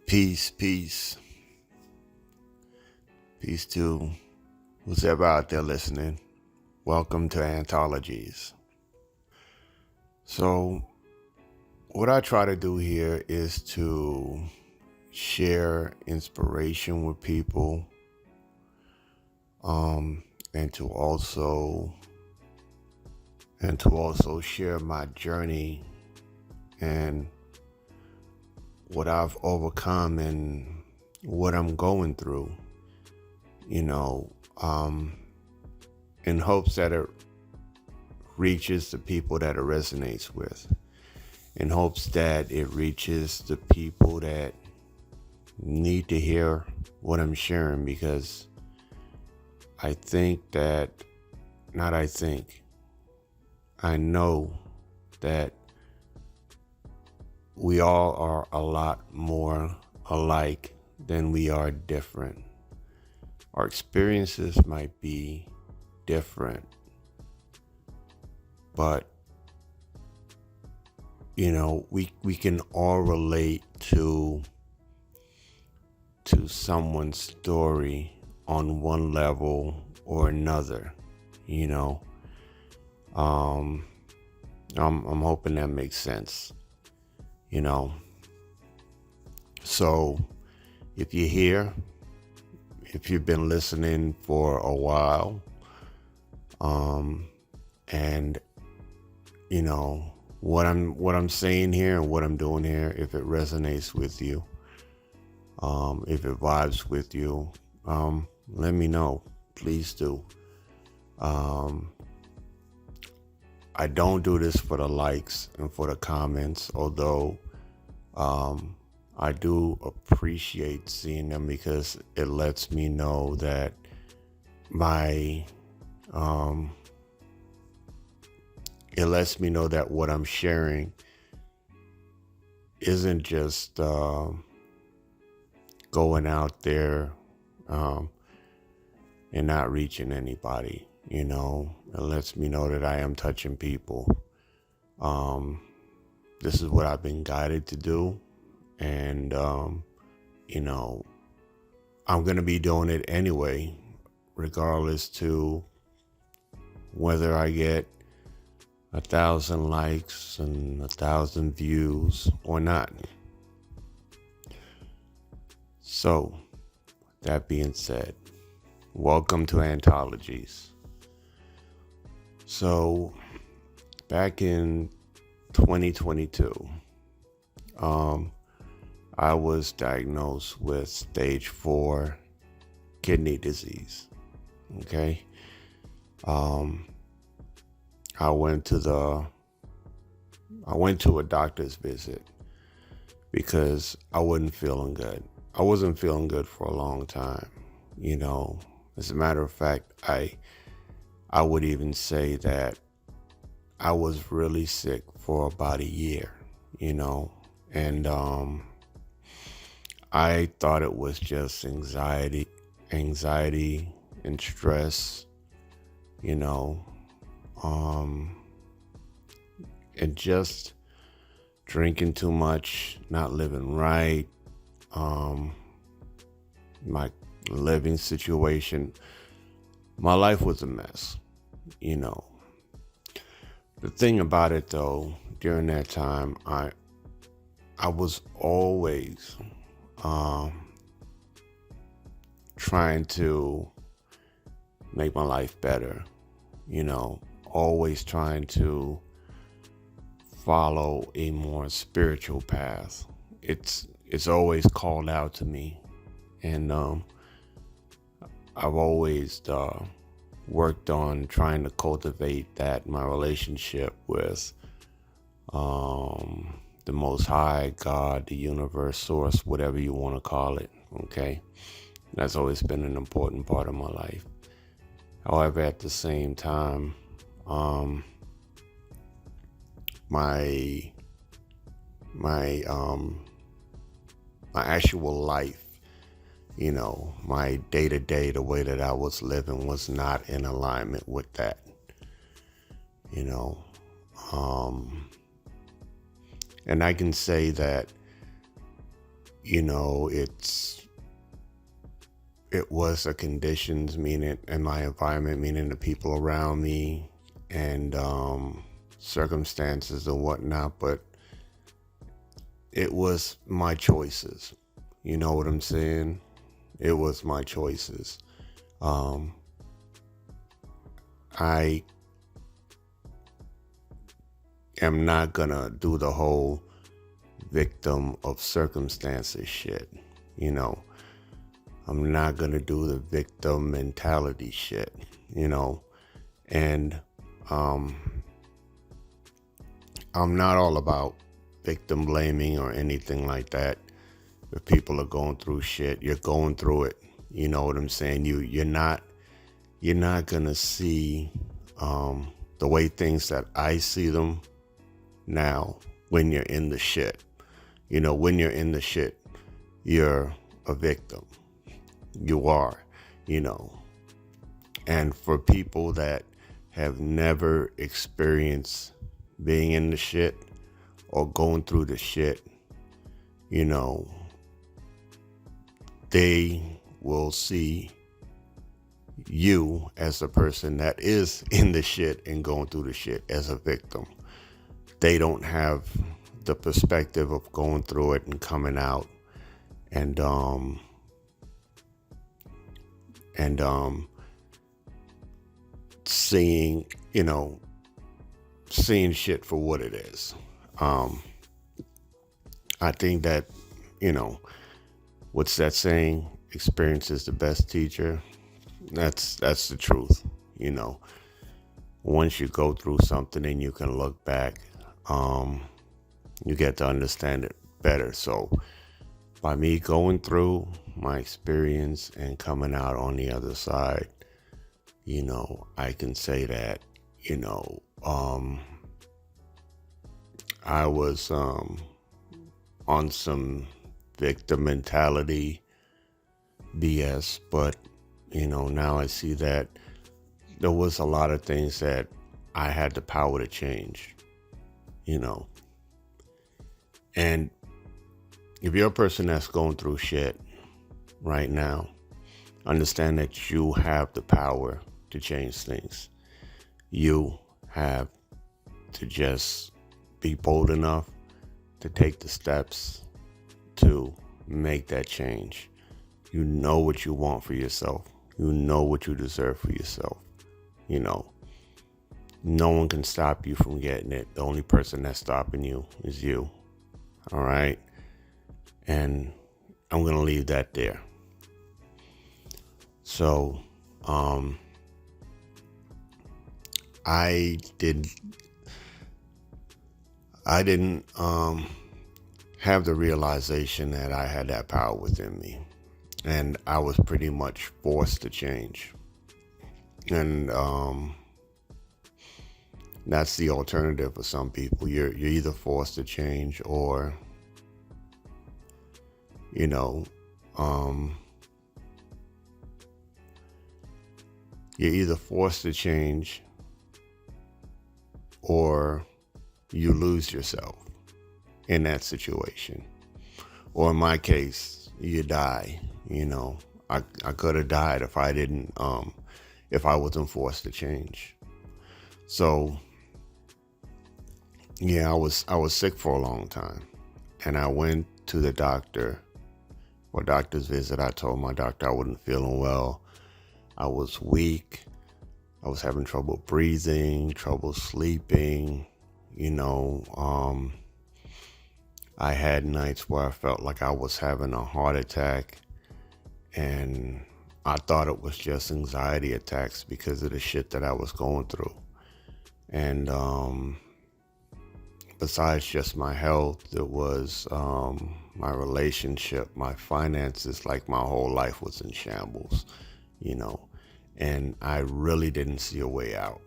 Peace, peace, peace to who's ever out there listening. Welcome to Antologies. So, what I try to do here is to share inspiration with people, and to also share my journey and what I've overcome and what I'm going through. You know, in hopes that it reaches the people that it resonates with, in hopes that it reaches the people that need to hear what I'm sharing, because I know that we all are a lot more alike than we are different. Our experiences might be different, but we can all relate to someone's story on one level or another. I'm hoping that makes sense. So if you're here, if you've been listening for a while, and what I'm saying here and what I'm doing here, if it resonates with you, if it vibes with you, let me know. Please do. I don't do this for the likes and for the comments, although I do appreciate seeing them, because it lets me know that what I'm sharing isn't just going out there and not reaching anybody. It lets me know that I am touching people. This is what I've been guided to do, and I'm gonna be doing it anyway, regardless to whether I get 1,000 likes and 1,000 views or not. So, that being said, welcome to Antologies. So, back in 2022, I was diagnosed with stage 4 kidney disease. Okay. I went to a doctor's visit because I wasn't feeling good. I wasn't feeling good for a long time. As a matter of fact, I would even say that I was really sick for about a year, and I thought it was just anxiety and stress, and just drinking too much, not living right, my living situation. My life was a mess, The thing about it, though, during that time, I was always trying to make my life better, always trying to follow a more spiritual path. It's always called out to me, and I've always worked on trying to cultivate that, my relationship with the Most High, God, the universe, source, whatever you want to call it. Okay, that's always been an important part of my life. However, at the same time, my actual life, my day-to-day, the way that I was living was not in alignment with that. And I can say that, it was the conditions, meaning, and my environment, meaning the people around me, and circumstances and whatnot, but it was my choices. You know what I'm saying? It was my choices. I am not gonna do the whole victim of circumstances shit. You know, I'm not gonna do the victim mentality shit, and I'm not all about victim blaming or anything like that. If people are going through shit, you're going through it. You know what I'm saying? You're not gonna see the way things that I see them now when you're in the shit. When you're in the shit, you're a victim. You are, you know. And for people that have never experienced being in the shit or going through the shit, they will see you as a person that is in the shit and going through the shit as a victim. They don't have the perspective of going through it and coming out and seeing shit for what it is. I think that, what's that saying? Experience is the best teacher. That's the truth. Once you go through something and you can look back, you get to understand it better. So by me going through my experience and coming out on the other side, I can say that, I was on some victim mentality BS, but now I see that there was a lot of things that I had the power to change, and if you're a person that's going through shit right now, understand that you have the power to change things. You have to just be bold enough to take the steps to make that change. You know what you want for yourself. You know what you deserve for yourself. No one can stop you from getting it. The only person that's stopping you is you. All right? And I'm going to leave that there. So, I didn't have the realization that I had that power within me, and I was pretty much forced to change. And that's the alternative for some people. You're either forced to change, or you're either forced to change, or you lose yourself in that situation. Or in my case, you die. I could have died if I didn't, if I wasn't forced to change. So, yeah, I was sick for a long time, and I went to the doctor for a doctor's visit. I told my doctor I wasn't feeling well. I was weak. I was having trouble breathing, trouble sleeping. I had nights where I felt like I was having a heart attack, and I thought it was just anxiety attacks because of the shit that I was going through. And besides just my health, it was my relationship, my finances, like my whole life was in shambles, and I really didn't see a way out.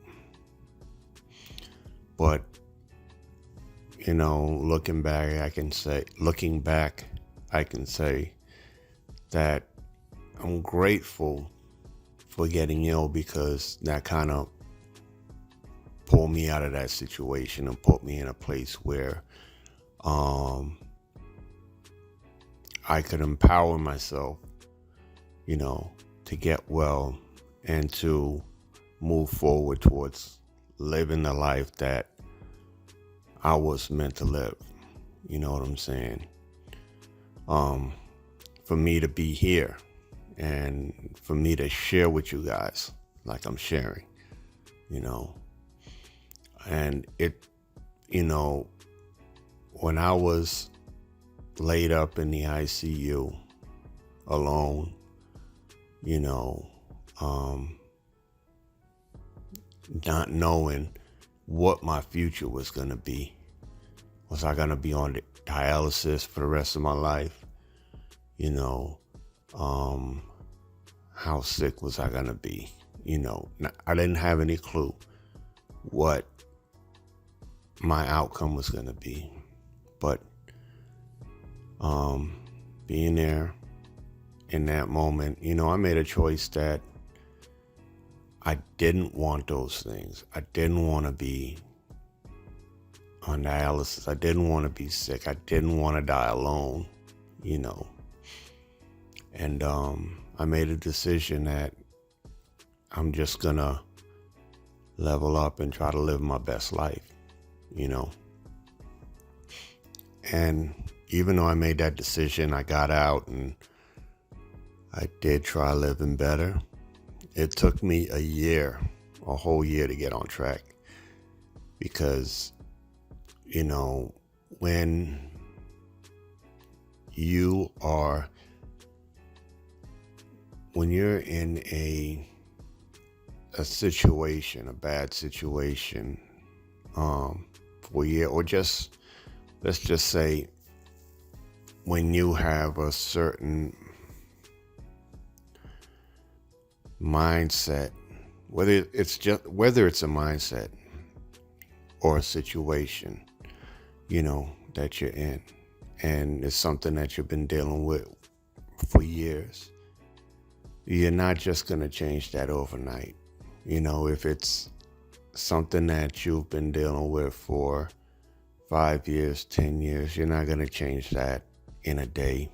But looking back, I can say that I'm grateful for getting ill, because that kind of pulled me out of that situation and put me in a place where I I could empower myself, to get well and to move forward towards living the life that I was meant to live. You know what I'm saying? For me to be here and for me to share with you guys like I'm sharing, and it, when I was laid up in the ICU alone, not knowing what my future was going to be. Was I going to be on dialysis for the rest of my life? How sick was I going to be? I didn't have any clue what my outcome was going to be. But being there in that moment, I made a choice that I didn't want those things. I didn't want to be on dialysis. I didn't want to be sick. I didn't want to die alone, And I made a decision that I'm just going to level up and try to live my best life, And even though I made that decision, I got out and I did try living better. It took me a whole year to get on track because, when you're in a situation, a bad situation, for a year, or let's just say when you have a certain mindset, whether it's a mindset or a situation, that you're in, and it's something that you've been dealing with for years, you're not just going to change that overnight. If it's something that you've been dealing with for 5 years, 10 years, you're not going to change that in a day,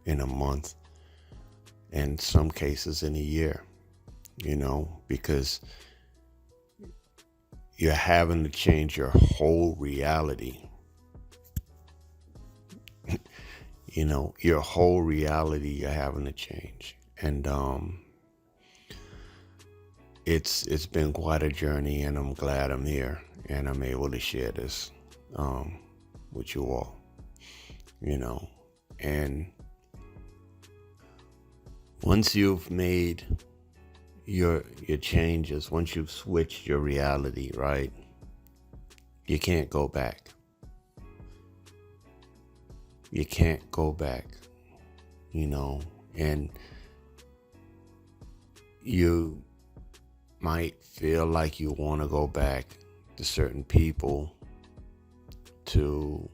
in a month, in some cases in a year, because you're having to change your whole reality. Your whole reality you're having to change. And it's been quite a journey, and I'm glad I'm here and I'm able to share this with you all, and once you've made your changes, once you've switched your reality, right, you can't go back. You can't go back, and you might feel like you want to go back to certain people, to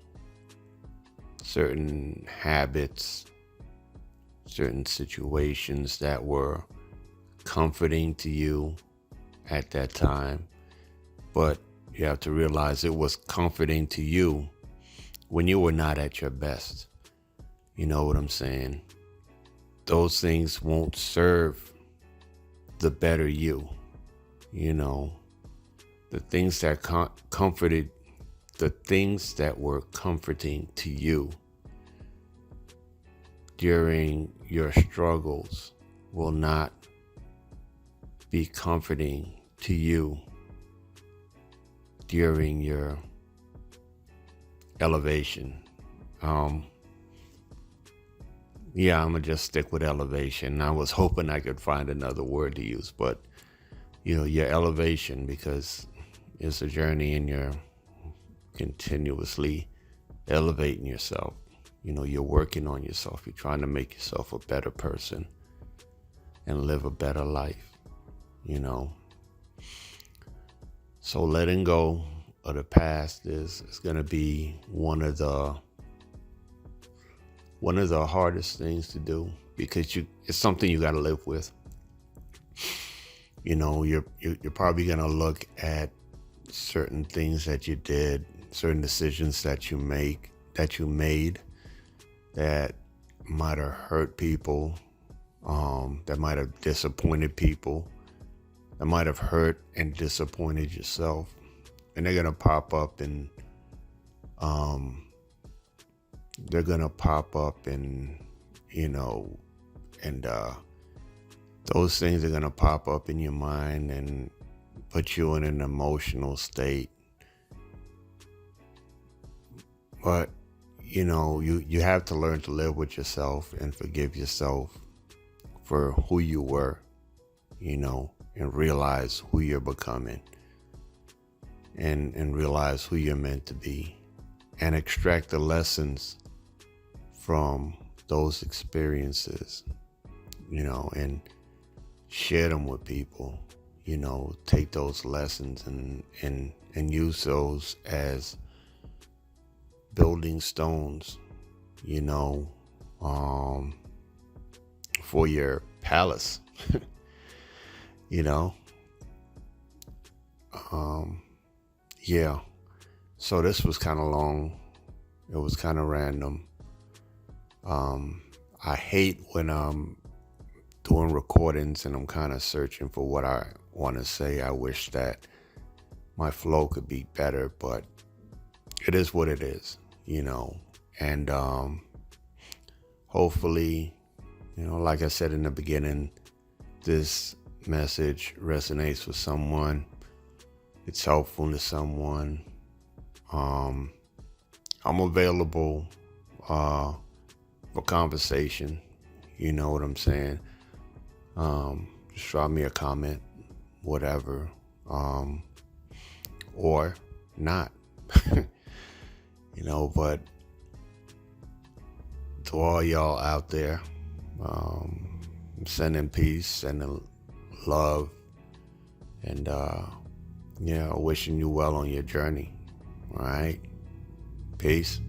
certain habits, certain situations that were comforting to you at that time. But you have to realize it was comforting to you when you were not at your best. You know what I'm saying? Those things won't serve the better you. The things that comforted, the things that were comforting to you during your struggles will not be comforting to you during your elevation. I'm gonna just stick with elevation. I was hoping I could find another word to use, but your elevation, because it's a journey and you're continuously elevating yourself. You're working on yourself. You're trying to make yourself a better person and live a better life, So letting go of the past is going to be one of the hardest things to do, because it's something you got to live with. You're probably going to look at certain things that you did, certain decisions that you made that might have hurt people, that might have disappointed people, that might have hurt and disappointed yourself. And they're going to pop up and you know, and those things are going to pop up in your mind and put you in an emotional state. But, you have to learn to live with yourself and forgive yourself for who you were, and realize who you're becoming, and realize who you're meant to be, and extract the lessons from those experiences, and share them with people, take those lessons and use those as building stones, for your palace, yeah. So this was kind of long. It was kind of random. I hate when I'm doing recordings and I'm kind of searching for what I want to say. I wish that my flow could be better, but it is what it is, and hopefully, like I said in the beginning, this message resonates with someone. It's helpful to someone. I'm available for conversation. You know what I'm saying? Just drop me a comment, whatever, or not, but to all y'all out there, sending peace, sending love, and wishing you well on your journey. All right, peace.